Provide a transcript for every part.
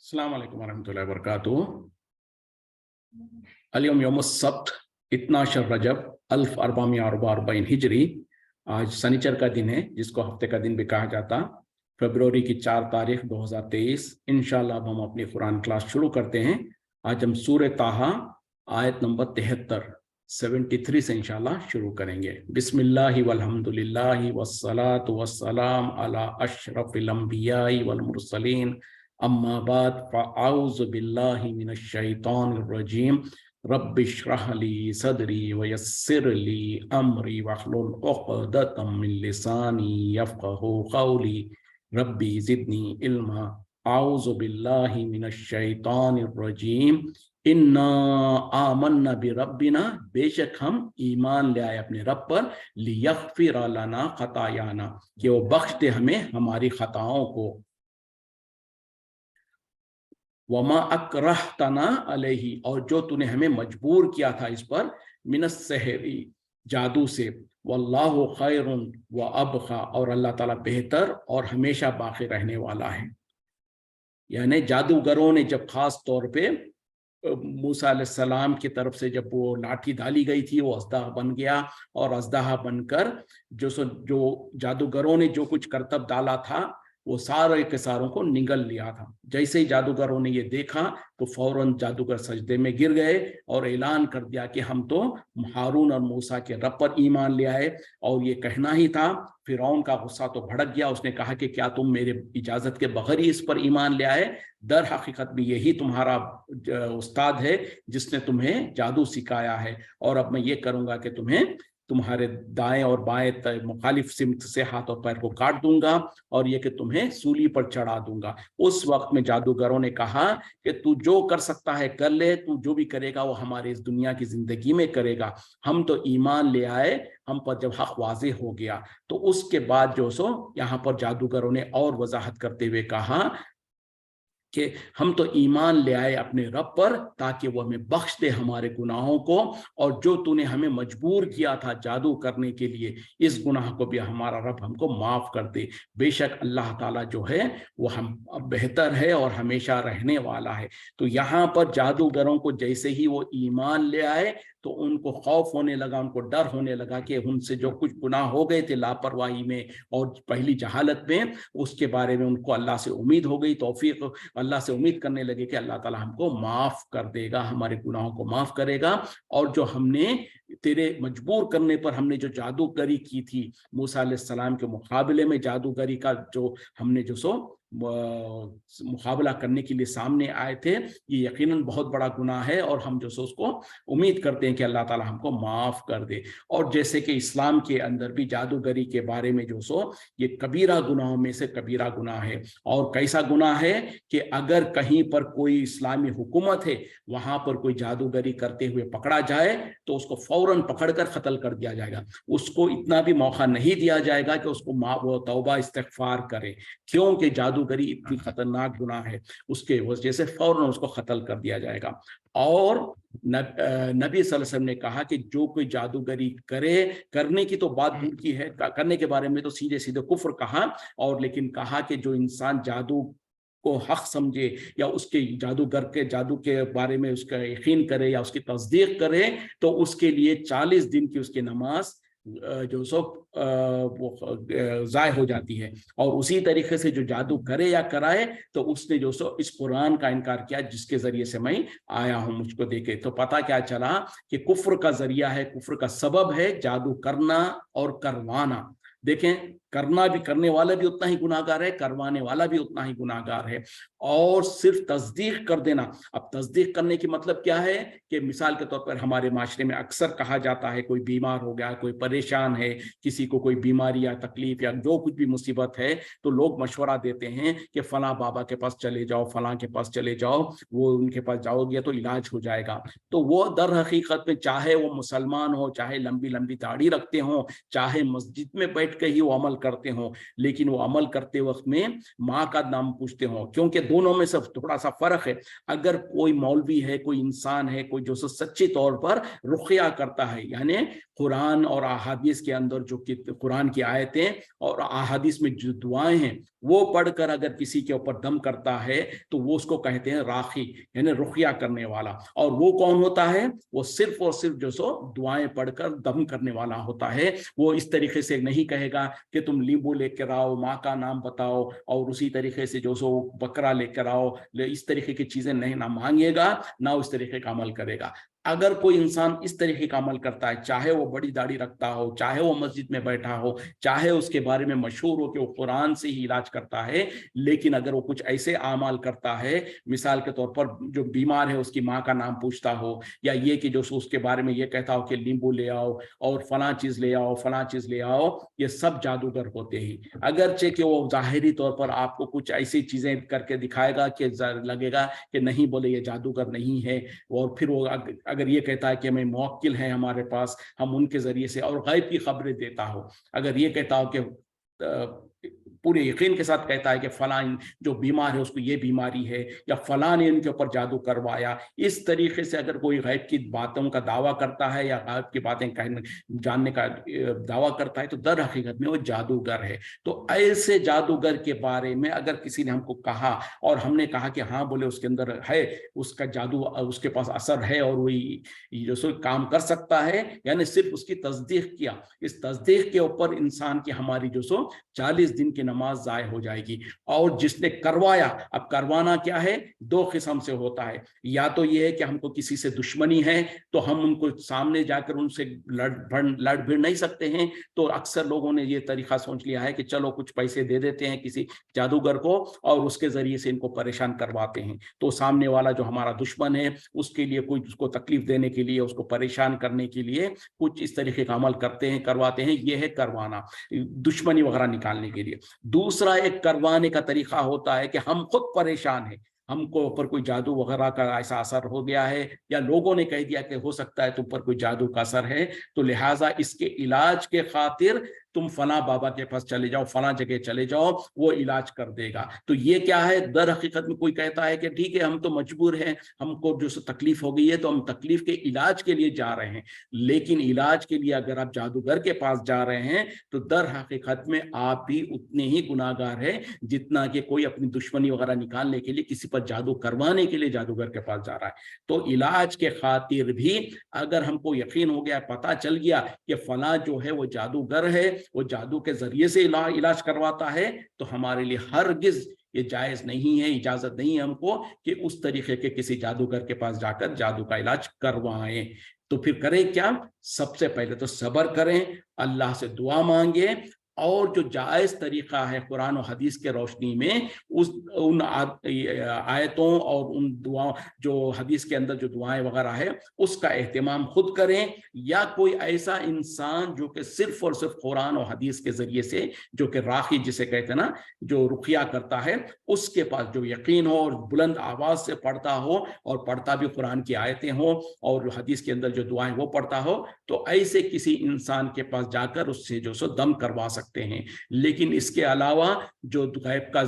अस्सलाम वालेकुम वरहमतुल्लाहि वबरकातुहू। अल-यौम यौमुस सब्त 12 रजब 1444 हिजरी। आज सनीचर का दिन है, जिसको हफ्ते का दिन भी कहा जाता। फरवरी की 4 तारीख 2023। इंशाअल्लाह अब हम अपनी कुरान क्लास शुरू करते हैं। आज हम सूरह ताहा आयत नंबर 73 से इंशाअल्लाह शुरू करेंगे। बिस्मिल्लाहि वल्हम्दुलिल्लाहि वस्सलातु वस्सलाम अला अशरफिल अंबियाई वल मुरसलीन अम्मा बाद फ़अऊज़ु बिल्लाहि मिनश शैतानिर रजीम रब्बिश्रह ली सदरी वयस्सिर ली अमरी वहलुल उक़दतम मिन लिसानी यफ़क़हू क़ौली रब्बी ज़िदनी इल्मा। अऊज़ु बिल्लाहि मिनश शैतानिर रजीम इन्ना आमन्ना बिरब्बिना, बेशक हम ईमान ले आए अपने रब पर, लियग़फ़िर लना ख़तायाना, कि वो बख्श दे हमें हमारी खताओं को। वमा अकरहतना अलैहि, और जो तूने हमें मजबूर किया था इस पर, मिनस सहरी, जादू से, वल्लाहु खैरुन व अबका, और अल्लाह ताला बेहतर और हमेशा बाकी रहने वाला है। यानी जादूगरों ने जब खास तौर पे मूसा अलैहिस्सलाम की तरफ से जब वो लाठी डाली गई थी, वो अज़दा बन गया, और अज़दा बनकर जो जादूगरों ने जो कुछ करतब डाला था वो सारे के सारों को निगल लिया था। जैसे ही जादूगरों ने ये देखा तो फौरन जादूगर सजदे में गिर गए और ऐलान कर दिया कि हम तो हारून और मूसा के रब पर ईमान ले आए। और ये कहना ही था। फिरौन का गुस्सा तो भड़क गया। उसने कहा कि क्या तुम मेरे इजाजत के बगैर ही इस पर ईमान ले आए? दर हकीकत में यही तुम्हारा उस्ताद है जिसने तुम्हें जादू सिखाया है, और अब मैं ये करूंगा कि तुम्हें तुम्हारे दाएं और बाएं मुखालिफ सिमत से हाथ और पैर को काट दूंगा, और ये कि तुम्हें सूली पर चढ़ा दूंगा। उस वक्त में जादूगरों ने कहा कि तू जो कर सकता है कर ले, तू जो भी करेगा वो हमारे इस दुनिया की जिंदगी में करेगा। हम तो ईमान ले आए, हम पर जब हक वाज़े हो गया। तो उसके बाद जो सो यहाँ पर जादूगरों ने और वजाहत करते हुए कहा कि हम तो ईमान ले आए अपने रब पर ताकि वो हमें बख्श दे हमारे गुनाहों को, और जो तूने हमें मजबूर किया था जादू करने के लिए, इस गुनाह को भी हमारा रब हमको माफ कर दे। बेशक अल्लाह ताला जो है वो हम बेहतर है और हमेशा रहने वाला है। तो यहाँ पर जादूगरों को जैसे ही वो ईमान ले आए तो उनको खौफ होने लगा, उनको डर होने लगा कि उनसे जो कुछ गुनाह हो गए थे लापरवाही में और पहली जहालत में, उसके बारे में उनको अल्लाह से उम्मीद हो गई। तौफीक, अल्लाह से उम्मीद करने लगे कि अल्लाह ताला हमको माफ कर देगा, हमारे गुनाहों को माफ करेगा। और जो हमने तेरे मजबूर करने पर हमने जो जादूगरी की थी, मूसा अलैहिस्सलाम के मुकाबले में जादूगरी का जो हमने जो सो मुकाबला करने के लिए सामने आए थे, ये यकीनन बहुत बड़ा गुनाह है, और हम जो सो उसको उम्मीद करते हैं कि अल्लाह ताला हमको माफ कर दे। और जैसे कि इस्लाम के अंदर भी जादूगरी के बारे में जो सो ये कबीरा गुनाहों में से कबीरा गुनाह है। और कैसा गुनाह है कि अगर कहीं पर कोई इस्लामी हुकूमत है, वहां पर कोई जादूगरी करते हुए पकड़ा जाए तो उसको फौरन पकड़कर कत्ल कर दिया जाएगा। उसको इतना भी मौका नहीं दिया जाएगा कि उसको वो तौबा इस्तिगफार करे, क्योंकि जादूगरी इतनी खतरनाक गुनाह है। उसके वजह से फौरन उसको कत्ल कर दिया जाएगा। और नबी सल्लल्लाहु अलैहि वसल्लम ने कहा कि जो कोई जादूगरी करे, करने की तो बात दूर की है, करने के बारे में तो सीधे सीधे कुफ्र कहा, और लेकिन कहा कि जो इंसान जादू को हक समझे या उसके जादूगर के जादू के बारे में उसका यकीन करे या उसकी तस्दीक करे, तो उसके लिए 40 दिन की उसकी नमाज जो सो वो ज़ाय हो जाती है। और उसी तरीके से जो जादू करे या कराए, तो उसने जो सो इस कुरान का इनकार किया जिसके जरिए से मैं आया हूं, मुझको देखे। तो पता क्या चला कि कुफ्र का जरिया है, कुफ्र का सबब है जादू करना और करवाना। देखें, करना भी, करने वाला भी उतना ही गुनाहगार है, करवाने वाला भी उतना ही गुनाहगार है। और सिर्फ तस्दीक कर देना, अब तस्दीक करने की मतलब क्या है कि मिसाल के तौर पर हमारे माशरे में अक्सर कहा जाता है, कोई बीमार हो गया, कोई परेशान है, किसी को कोई बीमारी या तकलीफ या जो कुछ भी मुसीबत है, तो लोग मशवरा देते हैं कि फलां बाबा के पास चले जाओ, फलां के पास चले जाओ, वो उनके पास जाओगे तो इलाज हो जाएगा। तो वो दर हकीकत में चाहे वो मुसलमान हो, चाहे लंबी लंबी दाढ़ी रखते हो, चाहे मस्जिद में बैठ के ही वो अमल करते हो, लेकिन वो अमल करते वक्त में माँ का नाम पूछते हो, क्योंकि दोनों में सब थोड़ा सा फर्क है। अगर कोई मौलवी है, कोई इंसान है, कोई जो सच्चे तौर पर रुक़या करता है, यानी कुरान और अहादीस के अंदर जो कुरान की आयतें और अहादीस में जो दुआएं हैं वो पढ़कर अगर किसी के ऊपर दम करता है तो वो उसको कहते हैं राखी, यानी रुक़या करने वाला। और वो कौन होता है? वो सिर्फ और सिर्फ जो सो दुआएं पढ़कर दम करने वाला होता है। वो इस तरीके से नहीं कहेगा कि तुम नींबू लेकर आओ, माँ का नाम बताओ और उसी तरीके से जो सो बकरा लेकर आओ, इस तरीके की चीजें नहीं ना मांगेगा, ना उस तरीके का अमल करेगा। अगर कोई इंसान इस तरीके का अमल करता है, चाहे वो बड़ी दाढ़ी रखता हो, चाहे वो मस्जिद में बैठा हो, चाहे उसके बारे में मशहूर हो कि वो कुरान से ही इलाज करता है, लेकिन अगर वो कुछ ऐसे आमाल करता है, मिसाल के तौर पर जो बीमार है उसकी माँ का नाम पूछता हो, या ये कि जो उसके बारे में ये कहता हो कि नींबू ले आओ और फलां चीज ले आओ, फलां चीज ले आओ, ये सब जादूगर होते ही। अगरचे कि वो जाहिरी तौर पर आपको कुछ ऐसी चीजें करके दिखाएगा कि लगेगा कि नहीं, बोले ये जादूगर नहीं है, और फिर वो अगर ये कहता है कि हमें मुवक्किल है हमारे पास, हम उनके जरिए से, और गैब की खबरें देता हो, अगर ये कहता हो कि पूरे यकीन के साथ कहता है कि फलां जो बीमार है उसको ये बीमारी है, या फलां ने इनके ऊपर जादू करवाया, इस तरीके से अगर कोई गैब की बातों का दावा करता है या गैब की बातें जानने का दावा करता है, तो दर हकीकत में वो जादूगर है। तो ऐसे जादूगर के बारे में अगर किसी ने हमको कहा और हमने कहा कि हाँ बोले उसके अंदर है, उसका जादू उसके पास असर है और वही जो सो काम कर सकता है, यानी सिर्फ उसकी तस्दीक किया, इस तस्दीक के ऊपर इंसान की हमारी जो सो 40 दिन की नमाज ज़ाय हो जाएगी। और जिसने करवाया, अब करवाना क्या है, दो किस्म से होता है, या तो ये है कि हमको किसी से दुश्मनी है तो हम उनको सामने जाकर उनसे लड़ भिड़ नहीं सकते हैं, तो अक्सर लोगों ने ये तरीका सोच लिया है कि चलो कुछ पैसे दे देते हैं किसी जादूगर को और उसके जरिए से इनको परेशान करवाते हैं, तो सामने वाला जो हमारा दुश्मन है उसके लिए कोई उसको तकलीफ देने के लिए, उसको परेशान करने के लिए कुछ इस तरीके का अमल करते हैं, करवाते हैं। ये है करवाना, दुश्मनी वगैरह निकालने के लिए। दूसरा एक करवाने का तरीका होता है कि हम खुद परेशान हैं, हमको ऊपर कोई जादू वगैरह का ऐसा असर हो गया है, या लोगों ने कह दिया कि हो सकता है तुम पर कोई जादू का असर है, तो लिहाजा इसके इलाज के खातिर तुम फला बाबा के पास चले जाओ, फला जगह चले जाओ, वो इलाज कर देगा। तो ये क्या है, दर हकीकत में कोई कहता है कि ठीक है हम तो मजबूर हैं, हमको जो तकलीफ हो गई है तो हम तकलीफ के इलाज के लिए जा रहे हैं, लेकिन इलाज के लिए अगर आप जादूगर के पास जा रहे हैं तो दर हकीकत में आप भी उतने ही गुनाहगार हैं जितना कि कोई अपनी दुश्मनी वगैरह निकालने के लिए, किसी पर जादू करवाने के लिए जादूगर के पास जा रहा है। तो इलाज के खातिर भी अगर हमको यकीन हो गया, पता चल गया कि फला जो है वो जादूगर है, वो जादू के जरिए से इलाज करवाता है, तो हमारे लिए हरगिज ये जायज नहीं है, इजाजत नहीं है हमको कि उस तरीके के किसी जादूगर के पास जाकर जादू का इलाज करवाएं। तो फिर करें क्या? सबसे पहले तो सब्र करें, अल्लाह से दुआ मांगे, और जो जायज़ तरीका है कुरान और हदीस के रोशनी में उन आयतों और उन दुआओं जो हदीस के अंदर जो दुआएं वगैरह है उसका एहतमाम खुद करें, या कोई ऐसा इंसान जो कि सिर्फ और सिर्फ कुरान और हदीस के जरिए से, जो कि राखी जिसे कहते हैं ना, जो रुक़या करता है, उसके पास जो यकीन हो और बुलंद आवाज से पढ़ता हो और पढ़ता भी कुरान की आयतें हो और हदीस के अंदर जो दुआएं वो पढ़ता हो, तो ऐसे किसी इंसान के पास जाकर उससे जो सो दम करवा सकते हैं। लेकिन इसके अलावा जो गैब का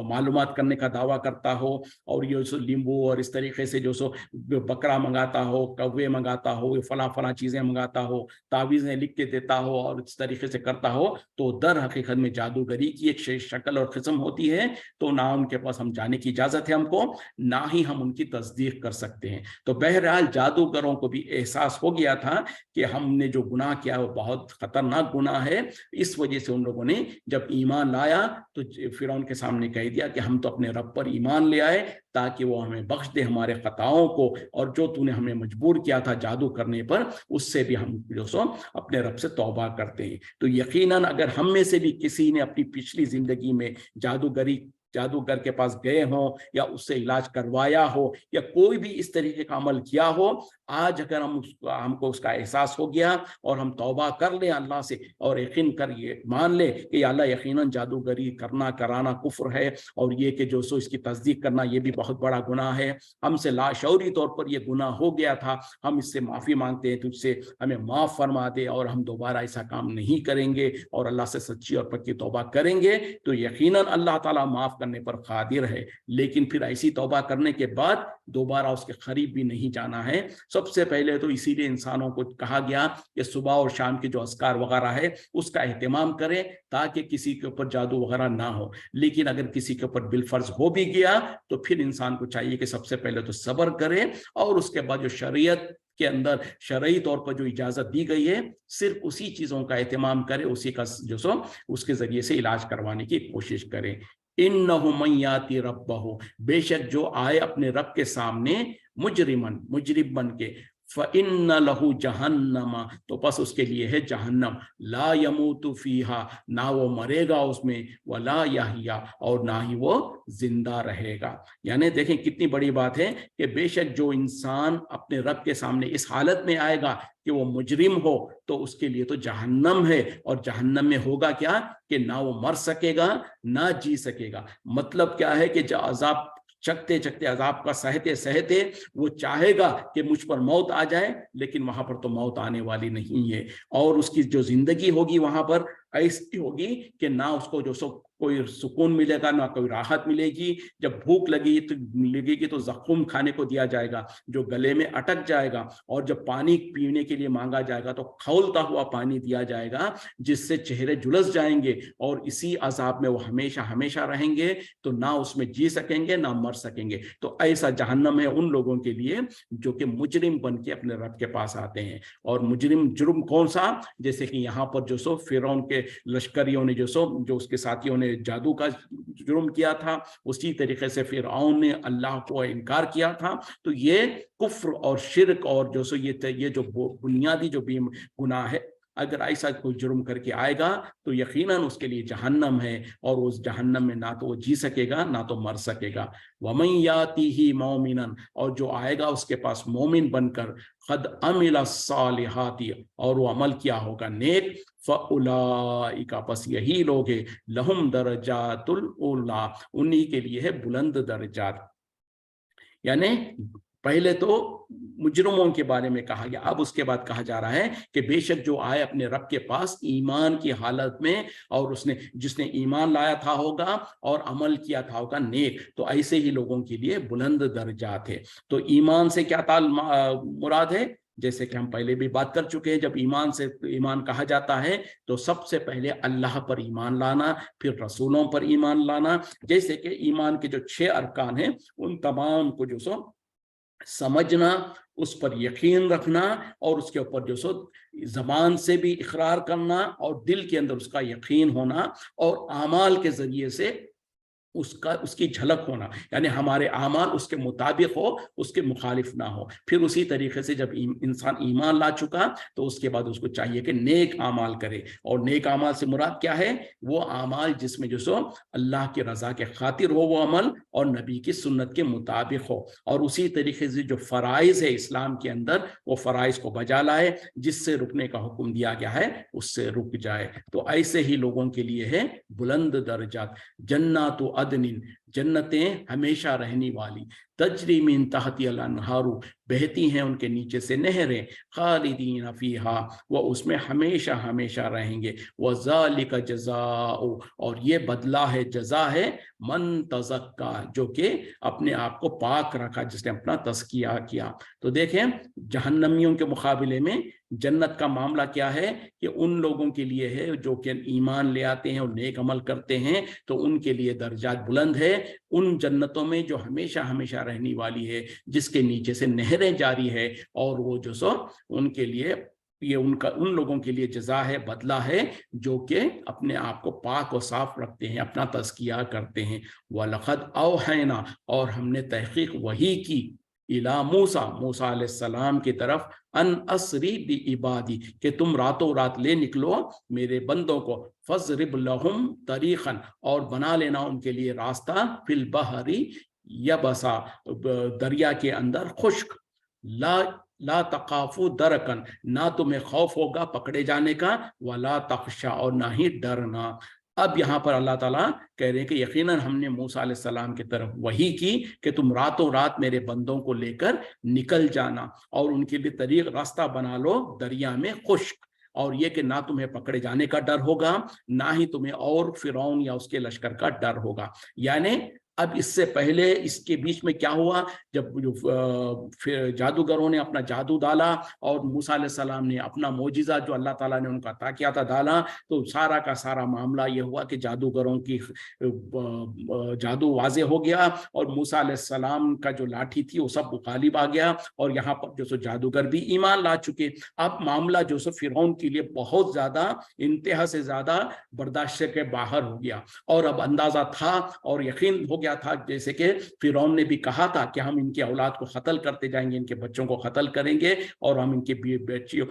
मालूमात करने का दावा करता हो और ये सो नींबू और इस तरीके से जो सो बकरा मंगाता हो, कौवे मंगाता हो, फला फला चीजें मंगाता हो, तावीजें लिख के देता हो और इस तरीके से करता हो, तो दर हकीकत में जादूगरी की एक शक्ल और किस्म होती है। तो ना उनके पास हम जाने की इजाजत है हमको, ना ही हम उनकी तस्दीक कर सकते हैं। तो बहरहाल जादूगरों को भी एहसास हो गया था कि हमने जो गुनाह किया वो बहुत खतरनाक गुनाह है। इस वजह से उन लोगों ने जब ईमान लाया तो फिरौन के सामने कह दिया कि हम तो अपने रब पर ईमान ले आए ताकि वो हमें बख्श दे हमारे खताओं को, और जो तूने हमें मजबूर किया था जादू करने पर उससे भी हम जो सो अपने रब से तौबा करते हैं। तो यकीनन अगर हम में से भी किसी ने अपनी पिछली जिंदगी में जादूगर के पास गए हों या उससे इलाज करवाया हो या कोई भी इस तरीके का अमल किया हो, आज अगर हमको उसका एहसास हो गया और हम तौबा कर लें अल्लाह से और यकीन कर ये मान ले कि अल्लाह यकीनन जादूगरी करना कराना कुफ्र है और ये कि जो सो इसकी तस्दीक करना ये भी बहुत बड़ा गुनाह है, हमसे लाशऊरी तौर पर ये गुनाह हो गया था, हम इससे माफ़ी मांगते हैं तुझसे, हमें माफ़ फरमा दे और हम दोबारा ऐसा काम नहीं करेंगे और अल्लाह से सच्ची और पक्की तौबा करेंगे, तो यकीनन अल्लाह ताला माफ़ करने पर कादिर है। लेकिन फिर ऐसी तौबा करने के बाद दोबारा उसके करीब भी नहीं जाना है। सबसे पहले तो इसीलिए इंसानों को कहा गया कि सुबह और शाम के जो अस्कार वगैरह है उसका एहतमाम करें ताकि किसी के ऊपर जादू वगैरह ना हो। लेकिन अगर किसी के ऊपर बिलफर्ज हो भी गया तो फिर इंसान को चाहिए कि सबसे पहले तो सब्र करे और उसके बाद जो शरीयत के अंदर शरई तौर पर जो इजाजत दी गई है सिर्फ उसी चीजों का एहतमाम करे, उसी का जो सो उसके जरिए से इलाज करवाने की कोशिश करें। इन्नहु मन याति रब्बहु, बेशक जो आए अपने रब के सामने मुजरिम बन के, फ़इन्न लहू जहन्नमा, तो बस उसके लिए है जहन्नम, ला यमूतु फीहा, ना वो मरेगा उसमें, वला यहिया, और ना ही वो जिंदा रहेगा। यानी देखें कितनी बड़ी बात है कि बेशक जो इंसान अपने रब के सामने इस हालत में आएगा कि वो मुजरिम हो तो उसके लिए तो जहन्नम है, और जहन्नम में होगा क्या कि ना वो मर सकेगा ना जी सकेगा। मतलब क्या है कि जो अजाब चखते चखते अजाब का सहते सहते वो चाहेगा कि मुझ पर मौत आ जाए, लेकिन वहां पर तो मौत आने वाली नहीं है, और उसकी जो जिंदगी होगी वहां पर ऐसी होगी कि ना उसको जो सो कोई सुकून मिलेगा ना कोई राहत मिलेगी। जब भूख लगेगी तो जख्म खाने को दिया जाएगा जो गले में अटक जाएगा, और जब पानी पीने के लिए मांगा जाएगा तो खौलता हुआ पानी दिया जाएगा जिससे चेहरे झुलस जाएंगे, और इसी अजाब में वो हमेशा हमेशा रहेंगे, तो ना उसमें जी सकेंगे ना मर सकेंगे। तो ऐसा जहन्नम है उन लोगों के लिए जो कि मुजरिम बन के अपने रब के पास आते हैं। और मुजरिम जुर्म कौन सा, जैसे कि यहाँ पर जो सो फिरौन के लश्करियों ने जो उसके साथियों ने जादू का जुर्म किया था, उसी तरीके से फिरौन ने अल्लाह को इनकार किया था। तो ये कुफ्र और शिरक और जो सो ये जो बुनियादी जो भी गुनाह है, अगर ऐसा कोई जुर्म करके आएगा तो यकीनन उसके लिए जहन्नम है, और उस जहन्नम में ना तो वो जी सकेगा ना तो मर सकेगा। वमन यातिही मोमिनन, और जो आएगा उसके पास मोमिन बनकर, खद अमिला सालिहाती, और वो अमल किया होगा नेक, फउलाइका, बस यही लोग हैं, लहुम दरजातुल उला, उन्हीं के लिए है बुलंद दर्जात। यानी पहले तो मुजरिमों के बारे में कहा गया, अब उसके बाद कहा जा रहा है कि बेशक जो आए अपने रब के पास ईमान की हालत में, और जिसने ईमान लाया था होगा और अमल किया था होगा नेक, तो ऐसे ही लोगों के लिए बुलंद दर्जात है। तो ईमान से क्या मुराद है, जैसे कि हम पहले भी बात कर चुके हैं, जब ईमान कहा जाता है तो सबसे पहले अल्लाह पर ईमान लाना, फिर रसूलों पर ईमान लाना। जैसे कि ईमान के जो 6 अरकान हैं उन तमाम को जो सो समझना, उस पर यकीन रखना, और उसके ऊपर जो सो जबान से भी इकरार करना और दिल के अंदर उसका यकीन होना, और आमाल के जरिए से उसकी झलक होना, यानी हमारे आमाल उसके मुताबिक हो, उसके मुखालिफ ना हो। फिर उसी तरीके से जब इंसान ईमान ला चुका तो उसके बाद उसको चाहिए कि नेक आमाल करे, और नेक आमाल से मुराद क्या है, वो आमाल जिसमें जो सो अल्लाह की रजा के खातिर हो वो अमल, और नबी की सुन्नत के मुताबिक हो, और उसी तरीके से जो फराइज है इस्लाम के अंदर वो फराइज को बजा लाए, जिससे रुकने का हुक्म दिया गया है उससे रुक जाए। तो ऐसे ही लोगों के लिए है बुलंद दर्जात, जन्नातु अदनिन, जन्नतें हमेशा रहने वाली, तजरी मिन तहतिल अनहारू, बहती हैं उनके नीचे से नहरें, खालिदीन फीहा, वो उसमें हमेशा हमेशा रहेंगे, वज़ालिका जज़ाउ, और ये बदला है, जजा है, मन तज़क्का, जो कि अपने आप को पाक रखा, जिसने अपना तज़किया किया। तो देखें जहन्नमियों के मुकाबले में जन्नत का मामला क्या है कि उन लोगों के लिए है जो कि ईमान ले आते हैं और नेक अमल करते हैं, तो उनके लिए दर्जात बुलंद है उन जन्नतों में जो हमेशा हमेशा रहने वाली है, जिसके नीचे से नहरें जारी है, और वो जो सो उनके लिए ये उन लोगों के लिए जजा है, बदला है, जो कि अपने आप को पाक और साफ रखते हैं, अपना तज़किया करते हैं। वलक़द औहैना, और हमने तहक़ीक़ वही की, इला मूसा अलैहिस्सलाम की तरफ, अन असरी बि इबादी, कि तुम रातों रात ले निकलो मेरे बंदों को, फज़रिब लहुम तरीक़न, और बना लेना उनके लिए रास्ता, फिल बहरी यबसा, दरिया के अंदर खुश्क, ला ला तखाफू दरकन, ना तुम्हें खौफ होगा पकड़े जाने का, वला तख्शा, और ना ही डरना। अब यहाँ पर अल्लाह ताला कह रहे हैं कि यकीनन हमने मूसा अलैहिस्सलाम की तरफ वही की कि तुम रातों रात मेरे बंदों को लेकर निकल जाना और उनके लिए तरीक रास्ता बना लो दरिया में खुश्क, और ये कि ना तुम्हें पकड़े जाने का डर होगा, ना ही तुम्हें और फिरौन या उसके लश्कर का डर होगा। यानी अब इससे पहले इसके बीच में क्या हुआ, जब जो फिर जादूगरों ने अपना जादू डाला और मूसा अलैहिस्सलाम ने अपना मोजिज़ा जो अल्लाह ताला ने उनका अता किया था डाला, तो सारा का सारा मामला ये हुआ कि जादूगरों की जादू वाजे हो गया और मूसा अलैहिस्सलाम का जो लाठी थी वो सब गालिब आ गया, और यहाँ पर जो सो जादूगर भी ईमान ला चुके। अब मामला जो सो फिरौन के लिए बहुत ज्यादा, इंतहा से ज्यादा बर्दाश्त के बाहर हो गया, और अब अंदाजा था और यकीन हो गया था, जैसे कि फिरौन ने भी कहा था कि हम इनकी औलाद को कत्ल करते जाएंगे, इनके बच्चों को कत्ल करेंगे, और हम इनके बच्चियों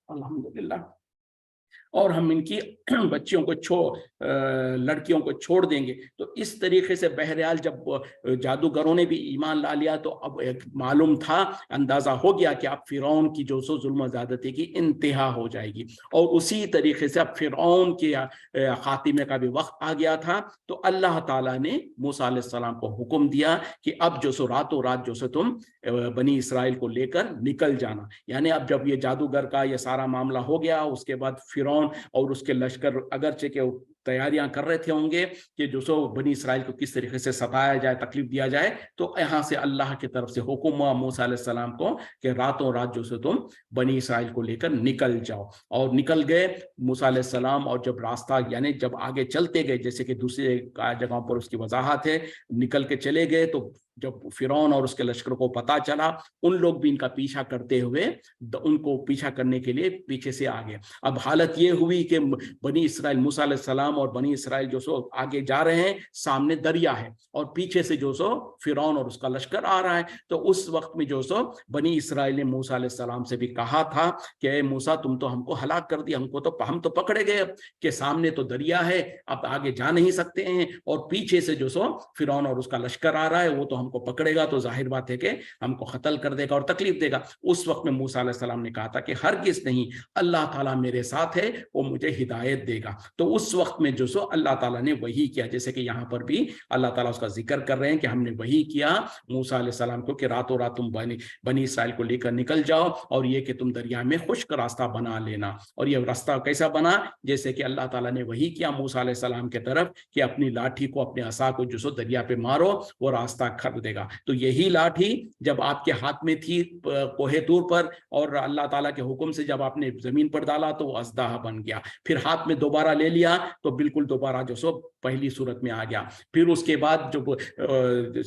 अल्हम्दुलिल्लाह, और हम इनकी बच्चियों को लड़कियों को छोड़ देंगे। तो इस तरीके से बहरहाल जब जादूगरों ने भी ईमान ला लिया, तो अब एक मालूम था, अंदाजा हो गया कि अब फिरौन की जो सो जुल्म ज़्यादती की इंतहा हो जाएगी, और उसी तरीके से अब फिरौन के खातिमे का भी वक्त आ गया था। तो अल्लाह ताला ने मूसा अलैहिस्सलाम को हुक्म दिया कि अब जो सो रातों रात जो सो तुम बनी इसराइल को लेकर निकल जाना। यानी अब जब ये जादूगर का ये सारा मामला हो गया, उसके बाद फिरौन और उसके लश्कर अगरचे के तैयारियां कर रहे थे होंगे कि जो सो बनी इसराइल को किस तरीके से सताया जाए, तकलीफ दिया जाए, तो यहाँ से अल्लाह की तरफ से हुक्म हुआ मूसा अलैहिस्सलाम को कि रातों रात जो सो तुम बनी इसराइल को लेकर निकल जाओ। और निकल गए मूसा अलैहिस्सलाम, और जब रास्ता यानी जब आगे चलते गए, जैसे कि दूसरे जगहों पर उसकी वजाहत है, निकल के चले गए, तो जब फिरौन और उसके लश्कर को पता चला, उन लोग भी इनका पीछा करते हुए उनको पीछा करने के लिए पीछे से आ गए। अब हालत ये हुई कि बनी इसराइल, मूसा अलैहिस्सलाम और बनी इसराइल जो सो आगे जा रहे हैं, सामने दरिया है और पीछे से जो सो फिरौन और उसका लश्कर आ रहा है। तो उस वक्त में जो सो बनी इसराइल ने मूसा अलैहिस्सलाम से भी कहा था कि मूसा तुम तो हमको हलाक कर दिया, हम तो पकड़े गए, कि सामने तो दरिया है, अब आगे जा नहीं सकते हैं, और पीछे से जो सो फिरौन और उसका लश्कर आ रहा है, वो तो हमको पकड़ेगा, तो जाहिर बात है कि हमको कत्ल कर देगा और तकलीफ देगा। उस वक्त में मूसा अलैहिस्सलाम ने कहा था कि हरगिज़ नहीं, अल्लाह ताला मेरे साथ है, वो मुझे हिदायत देगा। तो उस वक्त में जो सो अल्लाह ताला ने वही किया, जैसे कि यहाँ पर भी अल्लाह ताला उसका जिक्र कर रहे हैं कि हमने वही किया मूसा अलैहिस्सलाम को कि रातों रात तुम बनी इसराइल को लेकर निकल जाओ, और ये कि तुम दरिया में खुश्क रास्ता बना लेना। और ये रास्ता कैसा बना, जैसे कि अल्लाह ताला ने वही किया मूसा अलैहिस्सलाम के तरफ कि अपनी लाठी को, अपने असा को जो सो दरिया पे मारो, वो रास्ता कर देगा। तो यही लाठी जब आपके हाथ में थी कोहे तूर पर, और अल्लाह ताला के हुक्म से जब आपने जमीन पर डाला, तो वो अज़दाह बन गया। फिर हाथ में दोबारा ले लिया, तो बिल्कुल दोबारा जो सो पहली सूरत में आ गया। फिर उसके बाद जब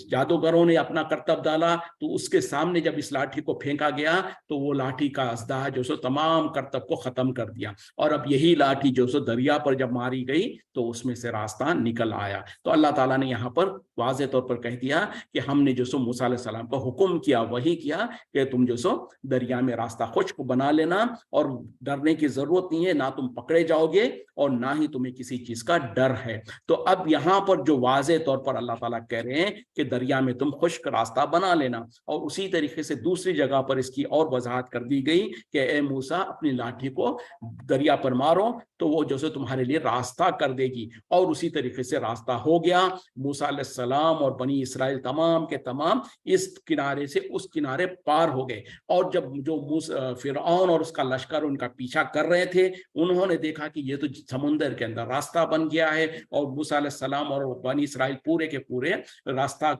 जादूगरों ने अपना करतब डाला, तो उसके सामने जब इस लाठी को फेंका गया, तो वो लाठी का अज़दाह जो सो तमाम करतब को खत्म कर दिया। और अब यही लाठी जो सो दरिया पर जब मारी गई, तो उसमें से रास्ता निकल आया। तो अल्लाह ताला ने यहाँ पर वाज़े तौर पर कह दिया कि हमने जो सो मूसा अलैहिस्सलाम को हुक्म किया, वही किया कि तुम जो सो दरिया में रास्ता खुश्क बना लेना, और डरने की जरूरत नहीं है, ना तुम पकड़े जाओगे और ना ही तुम्हें किसी चीज का डर है। तो अब यहाँ पर जो वाज़े तौर पर अल्लाह ताला कह रहे हैं कि दरिया में तुम खुश्क रास्ता बना लेना, और उसी तरीके से दूसरी जगह पर इसकी और वजाहत कर दी गई कि ए मूसा अपनी लाठी को दरिया पर मारो, तो वो जो सो तुम्हारे लिए रास्ता कर देगी। और उसी तरीके से रास्ता हो गया। मूसा अलैहिस्सलाम और बनी इसराइल तमाम के तमाम इस किनारे से उस किनारे पार हो गए। और जब जो फिरौन और उसका लश्कर उनका पीछा कर रहे थे, उन्होंने देखा कि ये तो समुंदर के अंदर रास्ता बन गया है, और मूसा अलैहिस्सलाम और बनी इसराइल पूरे के पूरे रास्ता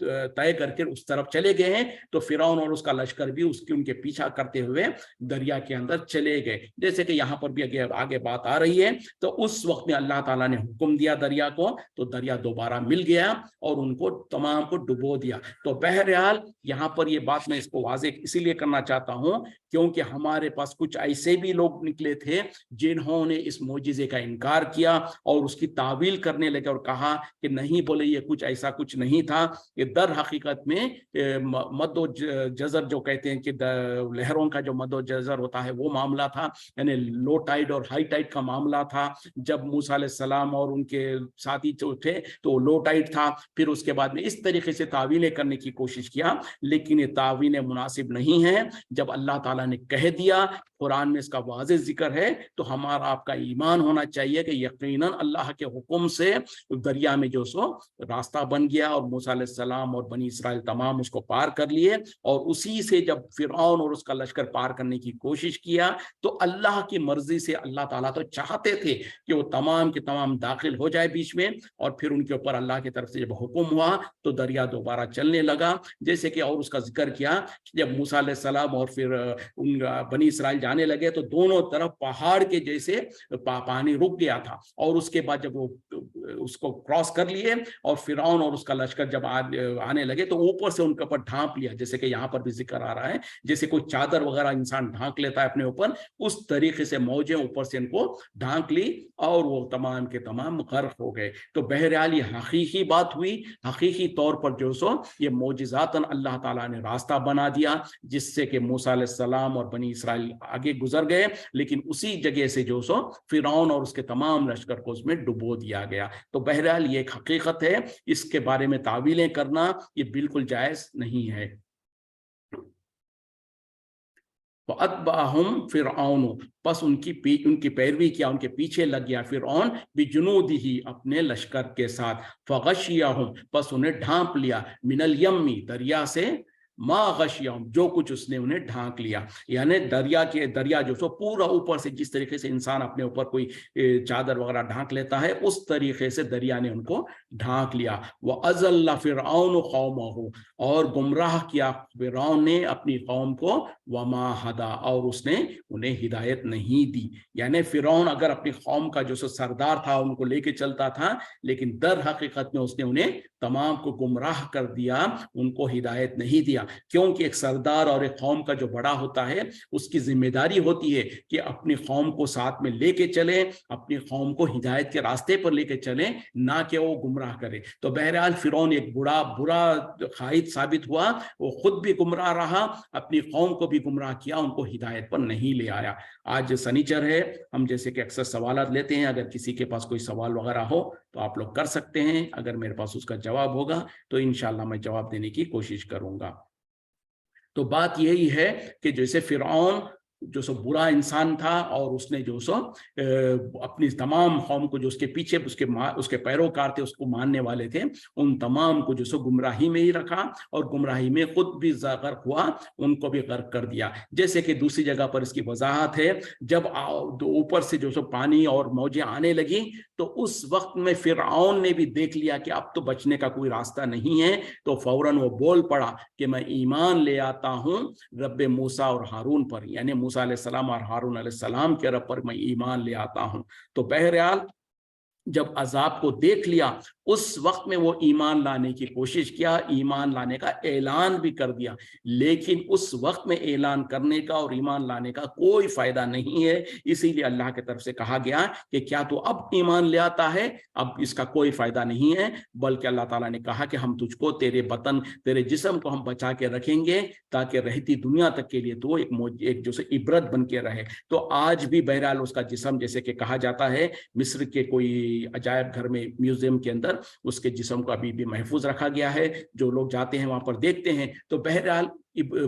तय करके उस तरफ चले गए हैं। तो फिरौन और उसका लश्कर भी उनके पीछा करते हुए दरिया के अंदर चले गए, जैसे कि यहाँ पर भी आगे बात आ रही है। तो उस वक्त में अल्लाह ताला ने हुक्म दिया दरिया को, तो दरिया दोबारा मिल गया और उनको तमाम को डुबो दिया। तो बहरहाल यहाँ पर ये बात मैं इसको वाज़े इसीलिए करना चाहता हूँ, क्योंकि हमारे पास कुछ ऐसे भी लोग निकले थे जिन्होंने इस मोजिज़े का इनकार किया और उसकी तावील करने लगे और कहा कि नहीं, बोले ये कुछ ऐसा कुछ नहीं था, ये در حقیقت میں مد و جزر جو کہتے ہیں کہ لہروں کا جو مد و جزر ہوتا ہے وہ معاملہ تھا، یعنی لو ٹائڈ اور ہائی ٹائڈ کا معاملہ تھا۔ جب موسیٰ علیہ السلام اور ان کے ساتھی جو تھے تو وہ لو ٹائڈ تھا، پھر اس کے بعد میں اس طریقے سے تعویلیں کرنے کی کوشش کیا، لیکن یہ تعویلیں مناسب نہیں ہیں۔ جب اللہ تعالیٰ نے کہہ دیا، قرآن میں اس کا واضح ذکر ہے، تو ہمارا آپ کا ایمان ہونا چاہیے کہ یقیناً اللہ کے حکم سے دریا میں جو سو راستہ بن گیا، اور موسیٰ علیہ السلام اور بنی اسرائیل تمام اس کو پار کر لیے، اور اسی سے جب فرعون اور اس کا لشکر پار کرنے کی کوشش کیا تو اللہ کی مرضی سے اللہ تعالیٰ تو چاہتے تھے کہ وہ تمام کے تمام داخل ہو جائے بیچ میں، اور پھر ان کے اوپر اللہ کی طرف سے جب حکم ہوا تو دریا دوبارہ چلنے لگا، جیسے کہ اور اس کا ذکر کیا جب موسیٰ علیہ السلام اور پھر ان بنی اسرائیل جانے لگے تو دونوں طرف پہاڑ کے جیسے پانی رک گیا تھا، اور اس کے بعد جب وہ اس کو کراس کر لیے اور فرعون اور اس کا لشکر جب آنے لگے تو اوپر سے ان کے اوپر ڈھانپ لیا، جیسے کہ یہاں پر بھی ذکر آ رہا ہے جیسے کوئی چادر وغیرہ انسان ڈھانک لیتا ہے اپنے اوپر، اس طریقے سے موجیں اوپر سے ان کو ڈھانک لی اور وہ تمام کے تمام غرق ہو گئے۔ تو بہرحال یہ حقیقی بات ہوئی، حقیقی طور پر جو سو یہ معجزاتاً اللہ تعالیٰ نے راستہ بنا دیا، جس سے کہ موسیٰ علیہ السلام اور بنی اسرائیل آگے گزر گئے، لیکن اسی جگہ سے جو سو فرعون اور اس کے تمام لشکر کو اس میں ڈبو دیا گیا۔ تو بہرحال یہ ایک حقیقت ہے، اس کے بارے میں تعویلیں کرنا یہ بالکل جائز نہیں ہے۔ فَأَتْبَعَهُمْ فِرْعَوْنُ، پس ان کی پیروی کیا، ان کے پیچھے لگ گیا فرعون بِجُنُودِهِ، اپنے لشکر کے ساتھ، فَغَشِيَهُمْ، پس انہیں ڈھانپ لیا، مِنَ الْيَمِّ، دریا سے، ما غشیہم، جو کچھ اس نے انہیں ڈھانک لیا، یعنی دریا جو سو پورا اوپر سے جس طریقے سے انسان اپنے اوپر کوئی چادر وغیرہ ڈھانک لیتا ہے اس طریقے سے دریا نے ان کو ڈھانک لیا۔ وَأَضَلَّ فِرْعَوْنُ قَوْمَهُ، اور گمراہ کیا فرعون نے اپنی قوم کو، وَمَا هَدَىٰ، اور اس نے انہیں ہدایت نہیں دی۔ یعنی فرعون اگر اپنی قوم کا جو سو سردار تھا ان کو لے کے چلتا تھا، لیکن در حقیقت میں اس نے انہیں تمام کو گمراہ کر دیا، ان کو ہدایت نہیں دیا، کیونکہ ایک سردار اور ایک قوم کا جو بڑا ہوتا ہے اس کی ذمہ داری ہوتی ہے کہ اپنی قوم کو ساتھ میں لے کے چلے، اپنی قوم کو ہدایت کے راستے پر لے کے چلے، نہ کہ وہ گمراہ کرے۔ تو بہرحال فرعون ایک برا قائد ثابت ہوا، وہ خود بھی گمراہ رہا، اپنی قوم کو بھی گمراہ کیا، ان کو ہدایت پر نہیں لے آیا۔ آج سنیچر ہے، ہم جیسے کہ اکثر سوالات لیتے ہیں، اگر کسی کے پاس کوئی سوال وغیرہ ہو تو آپ لوگ کر سکتے ہیں، اگر میرے پاس اس کا جواب ہوگا تو انشاءاللہ میں جواب دینے کی کوشش کروں گا۔ تو بات یہی ہے کہ جیسے فرعون جو سو برا انسان تھا، اور اس نے جو سو اپنی تمام قوم کو جو اس کے پیچھے اس کے پیروکار تھے، اس کو ماننے والے تھے، ان تمام کو جو سو گمراہی میں ہی رکھا، اور گمراہی میں خود بھی غرق ہوا، ان کو بھی غرق کر دیا۔ جیسے کہ دوسری جگہ پر اس کی وضاحت ہے، جب اوپر سے جو سو پانی اور موجیں آنے لگی تو اس وقت میں فرعون نے بھی دیکھ لیا کہ اب تو بچنے کا کوئی راستہ نہیں ہے، تو فوراً وہ بول پڑا کہ میں ایمان لے آتا ہوں رب موسیٰ اور ہارون پر، یعنی موسیٰ علیہ السلام اور ہارون علیہ السلام کے رب پر میں ایمان لے آتا ہوں۔ تو بہرحال جب عذاب کو دیکھ لیا اس وقت میں وہ ایمان لانے کی کوشش کیا، ایمان لانے کا اعلان بھی کر دیا، لیکن اس وقت میں اعلان کرنے کا اور ایمان لانے کا کوئی فائدہ نہیں ہے۔ اسی لیے اللہ کی طرف سے کہا گیا کہ کیا تو اب ایمان لے آتا ہے، اب اس کا کوئی فائدہ نہیں ہے، بلکہ اللہ تعالیٰ نے کہا کہ ہم تجھ کو تیرے بدن، تیرے جسم کو ہم بچا کے رکھیں گے تاکہ رہتی دنیا تک کے لیے تو ایک جو سے عبرت بن کے رہے۔ تو آج بھی بہرحال اس کا جسم، جیسے کہ کہا جاتا ہے مصر کے کوئی عجائب گھر میں، میوزیم کے اندر اس کے جسم کو ابھی بھی محفوظ رکھا گیا ہے، جو لوگ جاتے ہیں وہاں پر دیکھتے ہیں۔ تو بہرحال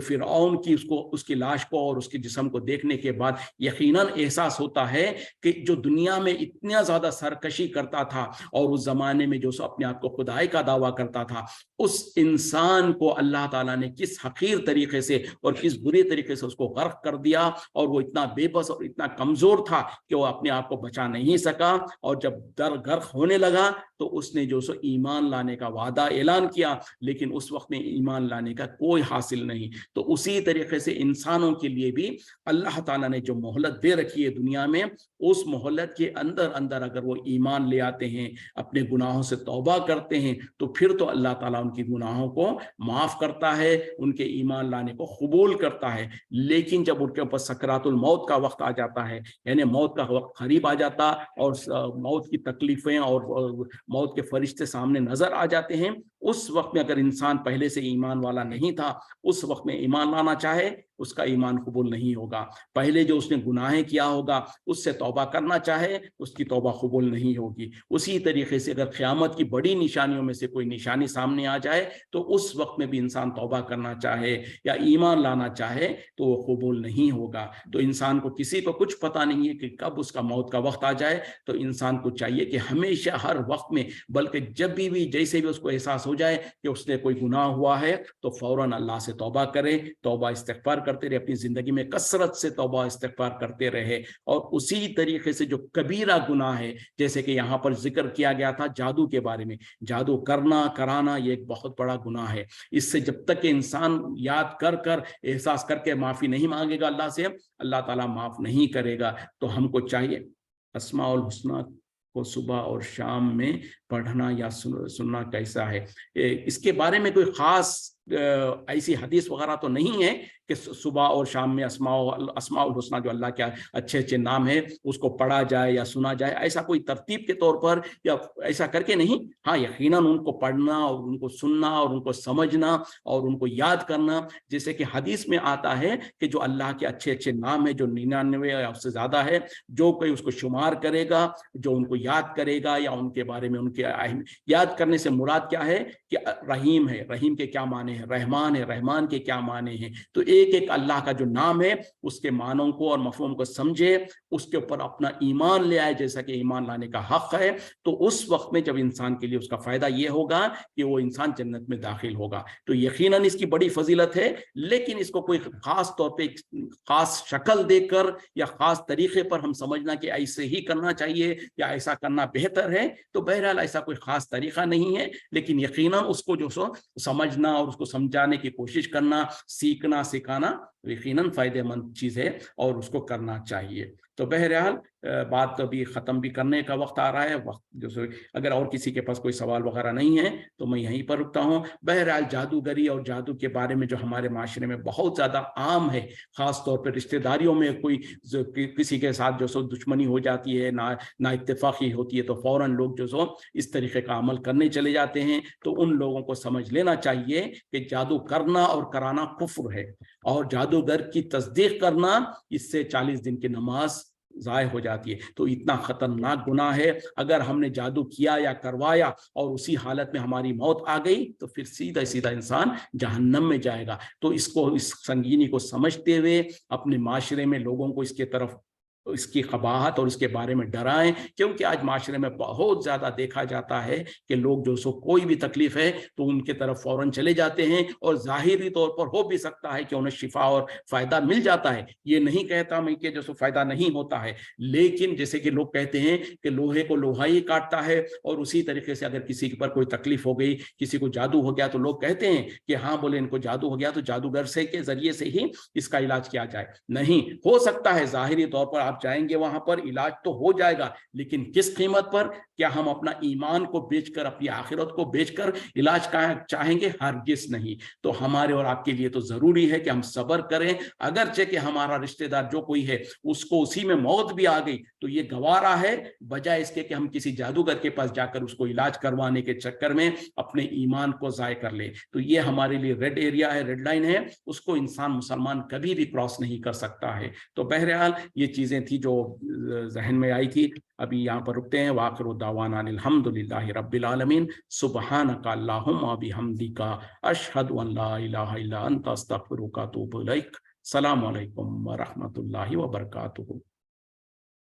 فرعون کی اس کی لاش کو اور اس کے جسم کو دیکھنے کے بعد یقیناً احساس ہوتا ہے کہ جو دنیا میں اتنا زیادہ سرکشی کرتا تھا اور اس زمانے میں جو اپنے آپ کو خدائی کا دعویٰ کرتا تھا، اس انسان کو اللہ تعالیٰ نے کس حقیر طریقے سے اور کس بری طریقے سے اس کو غرق کر دیا، اور وہ اتنا بے بس اور اتنا کمزور تھا کہ وہ اپنے آپ کو بچا نہیں سکا، اور جب غرق ہونے لگا تو اس نے جو ایمان لانے کا وعدہ اعلان کیا، لیکن اس وقت میں ایمان لانے کا کوئی حاصل نہیں۔ تو اسی طریقے سے انسانوں کے لیے بھی اللہ تعالیٰ نے جو مہلت دے رکھی ہے دنیا میں، اس مہلت کے اندر اگر وہ ایمان لے آتے ہیں، اپنے گناہوں سے توبہ کرتے ہیں، تو پھر تو اللہ تعالیٰ ان کی گناہوں کو معاف کرتا ہے، ان کے ایمان لانے کو قبول کرتا ہے۔ لیکن جب ان کے اوپر سکرات الموت کا وقت آ جاتا ہے، یعنی موت کا وقت قریب آ جاتا اور موت کی تکلیفیں اور موت کے فرشتے سامنے نظر آ جاتے ہیں، उस वक्त में अगर इंसान पहले से ईमान वाला नहीं था, उस वक्त में ईमान लाना चाहे, उसका ईमान कबूल नहीं होगा। पहले जो उसने गुनाहें किया होगा उससे तौबा करना चाहे, उसकी तौबा कबूल नहीं होगी। उसी तरीके से अगर क़यामत की बड़ी निशानियों में से कोई निशानी सामने आ जाए तो उस वक्त में भी इंसान तौबा करना चाहे या ईमान लाना चाहे तो वो कबूल नहीं होगा। तो इंसान को किसी को कुछ पता नहीं है कि कब उसका मौत का वक्त आ जाए। तो इंसान को चाहिए कि हमेशा हर वक्त में, बल्कि जब भी जैसे भी उसको एहसास हो जाए कि उसने कोई गुनाह हुआ है तो फौरन अल्लाह से तौबा करे, तौबा इस्तिग़फ़ार करते रहे, अपनी जिंदगी में कसरत से तौबा इस्तिग़फ़ार करते रहे। और उसी तरीके से जो कबीरा गुनाह है, जैसे कि यहाँ पर जिक्र किया गया था जादू के बारे में, जादू करना कराना ये एक बहुत बड़ा गुनाह है। इससे जब तक कि इंसान याद कर कर एहसास करके माफी नहीं मांगेगा अल्लाह से, अल्लाह ताला माफ नहीं करेगा। तो हमको चाहिए अस्माउल हुस्ना को सुबह और शाम में पढ़ना या सुनना कैसा है। इसके बारे में कोई खास ऐसी हदीस वगैरह तो नहीं है कि सुबह और शाम में अस्माउल हुस्ना जो अल्लाह के अच्छे अच्छे नाम है उसको पढ़ा जाए या सुना जाए, ऐसा कोई तरतीब के तौर पर या ऐसा करके नहीं। हाँ, यकीनन उनको पढ़ना और उनको सुनना और उनको समझना और उनको याद करना, जैसे कि हदीस में आता है कि जो अल्लाह के अच्छे अच्छे नाम है जो 99 या उससे ज्यादा है, जो कोई उसको शुमार करेगा, जो उनको याद करेगा या उनके बारे में उनके याद करने से मुराद क्या है कि रहीम है, रहीम के क्या माने हैं, रहमान है, रहमान के क्या माने हैं। तो एक एक अल्लाह का जो नाम है उसके मानों को और मफहूम को समझे, उसके ऊपर अपना ईमान ले आए जैसा कि ईमान लाने का हक है। तो उस वक्त में जब इंसान के लिए उसका फायदा ये होगा कि वो इंसान जन्नत में दाखिल होगा। तो यकीनन इसकी बड़ी फजीलत है, लेकिन इसको कोई खास तौर पे खास शक्ल देकर या खास तरीके पर हम समझना कि ऐसे ही करना चाहिए या ऐसा करना बेहतर है, तो बहरहाल ऐसा कोई खास तरीका नहीं है। लेकिन यकीनन उसको जो सो समझना और उसको समझाने की कोशिश करना, सीखना सिखाना यकीनन फायदेमंद चीज़ है और उसको करना चाहिए। तो बहरहाल बात तो अभी ख़त्म भी करने का वक्त आ रहा है। वक्त जो अगर और किसी के पास कोई सवाल वगैरह नहीं है तो मैं यहीं पर रुकता हूँ। बहरहाल जादूगरी और जादू के बारे में जो हमारे माशरे में बहुत ज़्यादा आम है, ख़ास तौर पर रिश्तेदारियों में कोई किसी के साथ जो सो दुश्मनी हो जाती है, ना इत्तेफाक़ी होती है, तो फ़ौरन लोग जो सो इस तरीके का अमल करने चले जाते हैं। तो उन लोगों को समझ लेना चाहिए कि जादू करना और कराना कुफ्र है, और जादूगर की तस्दीक करना इससे 40 दिन की नमाज ज़ाय हो जाती है। तो इतना खतरनाक गुनाह है। अगर हमने जादू किया या करवाया और उसी हालत में हमारी मौत आ गई तो फिर सीधा सीधा इंसान जहन्नम में जाएगा। तो इसको, इस संगीनी को समझते हुए अपने माशरे में लोगों को इसके तरफ, इसकी क़बाहत और इसके बारे में डराएं, क्योंकि आज माशरे में बहुत ज़्यादा देखा जाता है कि लोग जो सो कोई भी तकलीफ है तो उनके तरफ फ़ौरन चले जाते हैं, और ज़ाहिरी तौर पर हो भी सकता है कि उन्हें शिफा और फ़ायदा मिल जाता है। ये नहीं कहता मैं कि जो सो फ़ायदा नहीं होता है, लेकिन जैसे कि लोग कहते हैं कि लोहे को लोहा ही काटता है, और उसी तरीके से अगर किसी पर कोई तकलीफ हो गई, किसी को जादू हो गया, तो लोग कहते हैं कि हाँ बोले इनको जादू हो गया तो जादूगर से के ज़रिए से ही इसका इलाज किया जाए। नहीं हो सकता है, ज़ाहिरी तौर पर आप जाएंगे वहां पर इलाज तो हो जाएगा, लेकिन किस कीमत पर? क्या हम अपना ईमान को बेचकर, अपनी आखिरत को बेचकर इलाज का चाहेंगे? हरगिज़ नहीं। तो हमारे और आपके लिए तो जरूरी है कि हम सब्र करें। अगरचे कि हमारा रिश्तेदार जो कोई है उसको उसी में मौत भी आ गई तो ये गवारा है, बजाय इसके कि हम किसी जादूगर के पास जाकर उसको इलाज करवाने के चक्कर में अपने ईमान को ज़ाय कर ले। तो ये हमारे लिए रेड एरिया है, रेड लाइन है, उसको इंसान मुसलमान कभी भी क्रॉस नहीं कर सकता है। तो बहरहाल ये चीज़ें थी जो जहन में आई थी। अभी यहाँ पर रुकते हैं। वाखिरु दावाना अल्हम्दुलिल्लाहि रब्बिल आलमीन, सुब्हानका अल्लाहुम्मा बिहम्दिका, अशहदु अन ला इलाहा इल्ला अंता, अस्तगफिरुका व अतूबु इलैक। अस्सलामु अलैकुम व रहमतुल्लाहि व बरकातुहू।